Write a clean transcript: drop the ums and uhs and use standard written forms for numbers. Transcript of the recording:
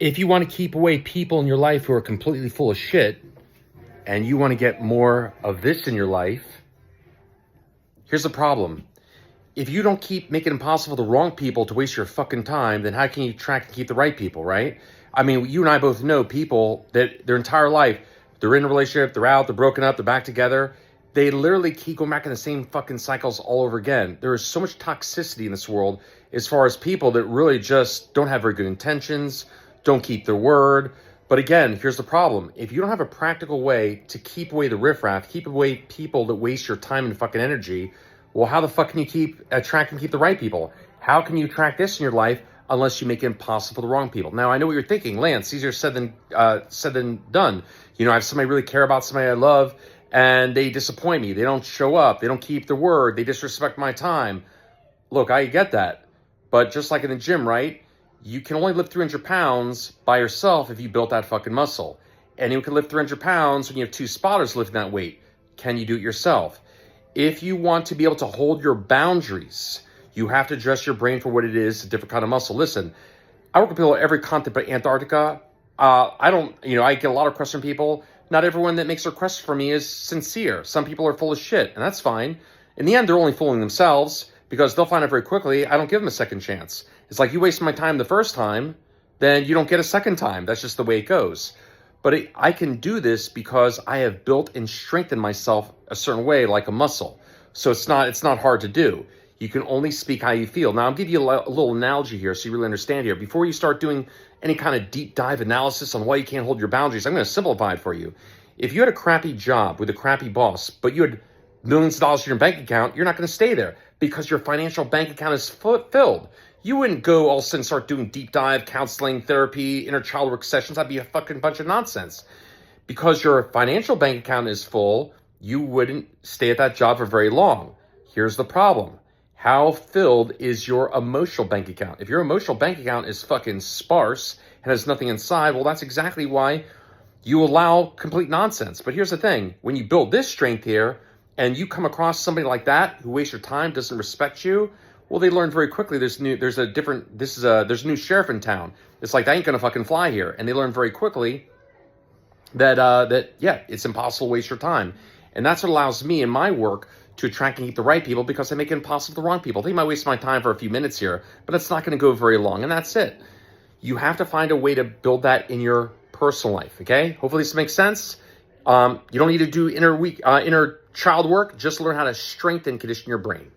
If you want to keep away people in your life who are completely full of shit, and you want to get more of this in your life, here's the problem. If you don't keep making it impossible for the wrong people to waste your fucking time, then how can you attract and keep the right people, right? I mean, you and I both know people that their entire life, they're in a relationship, they're out, they're broken up, they're back together. They literally keep going back in the same fucking cycles all over again. There is so much toxicity in this world as far as people that really just don't have very good intentions, don't keep their word. But again, here's the problem. If you don't have a practical way to keep away the riffraff, keep away people that waste your time and fucking energy, well, how the fuck can you attract and keep the right people? How can you attract this in your life unless you make it impossible for the wrong people? Now, I know what you're thinking, Lance. Easier said than done. You know, I have somebody I really care about, somebody I love, and they disappoint me. They don't show up. They don't keep their word. They disrespect my time. Look, I get that. But just like in the gym, right? You can only lift 300 pounds by yourself if you built that fucking muscle. And you can lift 300 pounds when you have two spotters lifting that weight. Can you do it yourself? If you want to be able to hold your boundaries, you have to dress your brain for what it is, a different kind of muscle. Listen, I work with people at every continent but Antarctica. I get a lot of requests from people. Not everyone that makes a request for me is sincere. Some people are full of shit, and that's fine. In the end, they're only fooling themselves because they'll find out very quickly I don't give them a second chance. It's like you waste my time the first time, then you don't get a second time. That's just the way it goes. But I can do this because I have built and strengthened myself a certain way, like a muscle. So it's not hard to do. You can only speak how you feel. Now, I'll give you a little analogy here so you really understand here. Before you start doing any kind of deep dive analysis on why you can't hold your boundaries, I'm going to simplify it for you. If you had a crappy job with a crappy boss, but you had millions of dollars in your bank account, you're not going to stay there because your financial bank account is filled. You wouldn't go all of a sudden start doing deep dive, counseling, therapy, inner child work sessions. That'd be a fucking bunch of nonsense. Because your financial bank account is full, you wouldn't stay at that job for very long. Here's the problem. How filled is your emotional bank account? If your emotional bank account is fucking sparse and has nothing inside, well, that's exactly why you allow complete nonsense. But here's the thing. When you build this strength here and you come across somebody like that who wastes your time, doesn't respect you, well, they learn very quickly there's a new sheriff in town. It's like, that ain't gonna fucking fly here. And they learn very quickly that it's impossible to waste your time. And that's what allows me in my work to attract and keep the right people, because I make it impossible for the wrong people. They might waste my time for a few minutes here, but it's not gonna go very long, and that's it. You have to find a way to build that in your personal life, okay? Hopefully this makes sense. You don't need to do inner child work, just learn how to strengthen and condition your brain.